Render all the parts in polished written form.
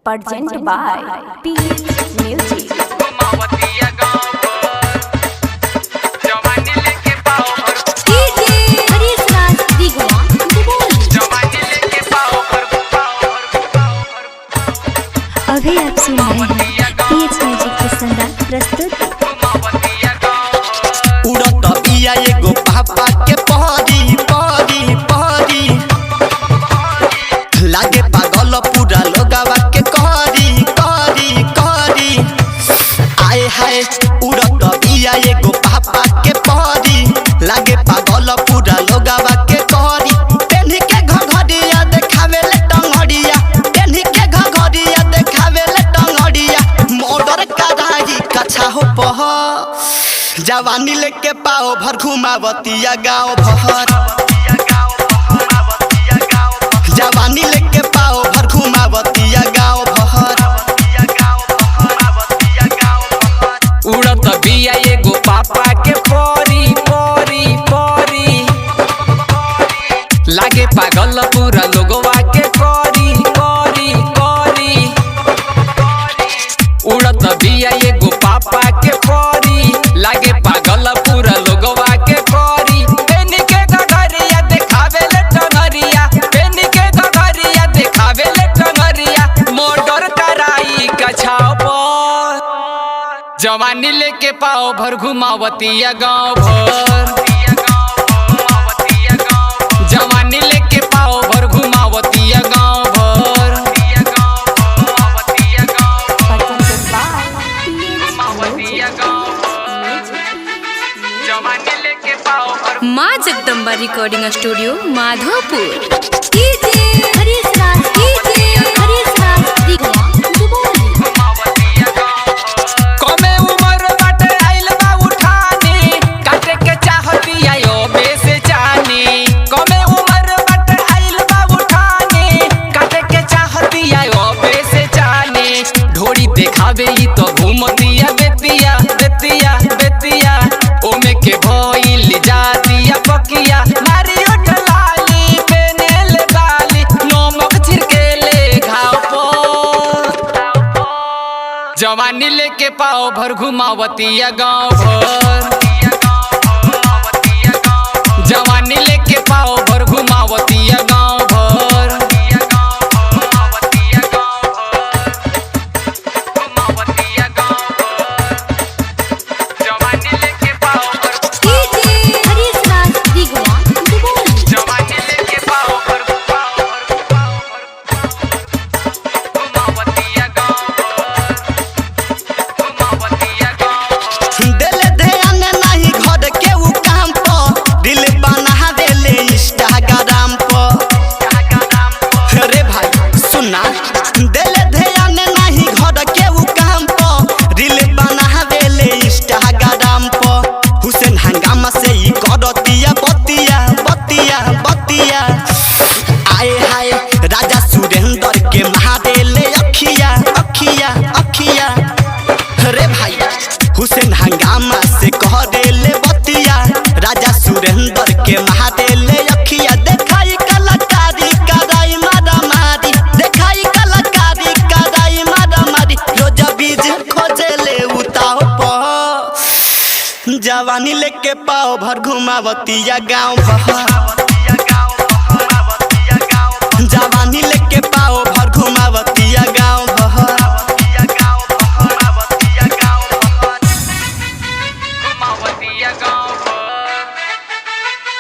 Presented by PS Music. अभी आप सुन रहे हैं PS म्यूजिक की शानदार प्रस्तुति। उड़त बिया एगो पापा के पहरी पहरी पहरी लागे पागल पूरा लोगवा के कहरी कहरी कहरी आए हाय। उड़त बिया एगो पापा के पहरी लागे पागल पूरा लोगवा के कहरी पेन्ही के घघरिया देखावे ले टंगड़िया पेन्ही के घघरिया देखावे ले टंगड़िया मोटर कराई कछा हो पह जवानी लेके पाओ भर घुमावतिया गाँव भर जवानी लेके पाओ भर घुमावतिया गाँव भर। उड़त बिया एगो पापा के परी परी परी लागे पागल पूरा लोगवा के करी करी करी। उड़त बिया एगो पापा के परी लागे पागल पूरा लोगवा के करी पेनी के घघरिया देखावे ले टंगरिया पेनी के घघरिया देखावे ले टंगरिया मोटर कराई कछाव पर जवानी लेके पाओ भर घुमावतिया गाँव भर जवानी लेके पाओ भर घुमावतिया गाँव भर। माँ जगदम्बा रिकॉर्डिंग स्टूडियो माधोपुर। कमे उमर बाटे आइल बा उठानी काटे के चाहती आयो बेसे जानी कमे उमर बाटे आइल बा उठानी काटे के चाहती आयो बेसे जानी ढोरी देखावे ही तो घूमतिया बेतिया बेतिया बेतिया ओमे के भइल जातिया बकिया मारी उठलाली पेनेल गाली नमक छिड़केले घाव पर जवानी लेके पाओ भर घुमावतिया गाँव भर जवानी लेके पाओ भर घुमावतिया गाँव भर। देले ध्यान नहीं घर के उ काम पर दिल बना देले इंस्टाग्राम पर। अरे भाई सुनना देले ध्यान नहीं घर के उ काम पर दिल बना देले इंस्टाग्राम पर हुसैन हंगामा से ही करतिया बतिया बतिया बतिया आए हाय राजा सुरेंद्र के महादेले अखिया अखिया अखिया। अरे भाई हुसैन हंगामा से कह देले बतिया राजा सुरेंद्र के महादेले अखिया देखाई कलाकारी कराई मारा मारी देखाई कलाकारी कराई मारा मारी रोज बीज खोजेले उताओ पर जवानी लेके पाओ भर घुमावतिया गाँव भर जवानी लेके पाओ भर घुमावतिया गाँव भर।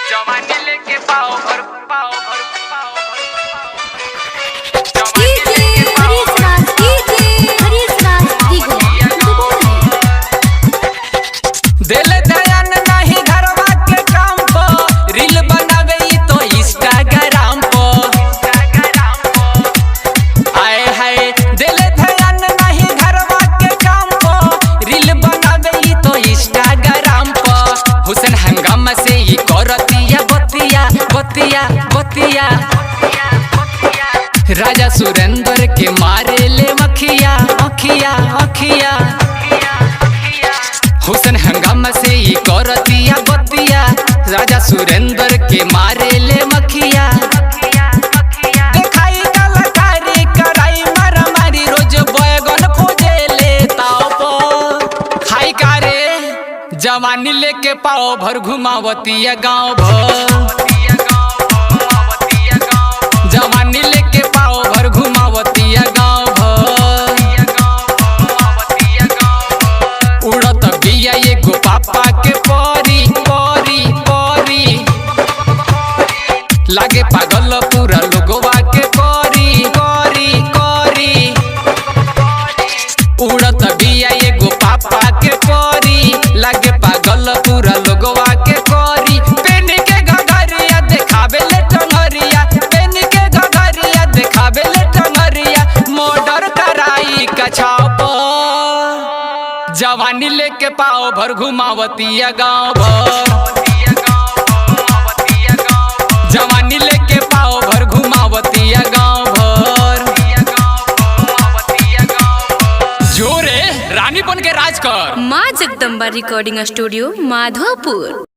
जवानी लेके पाओ भर पाओ भर पाओ दिल दयान नहीं घरवा के काम पर रील बनावे तो इंस्टाग्राम पर आए जवानी लेके पाओ भर घुमावतिया गाँव भर, जवानी लेके पाओ भर घुमावतिया गाँव भर। उड़त बिया एगो पापा के परी परी परी, लागे पागल पूरा लोगवा के करी करी करी। उड़त बिया एगो पापा के परी, लागे पागल पूरा लोगवा के करी। पेन के घघरिया देखावे ले टंगरिया, पेन के घघरिया देखावे ले टंगरिया। मर्डर कराई कछाव पर, जवानी लेके पाओ भर घुमावतिया गाँव भर, जवानी लेके पाओ भर घुमावतिया गाँव भर। जोरे रानी बन के राज कर। माँ जगदम्बा रिकॉर्डिंग स्टूडियो माधोपुर।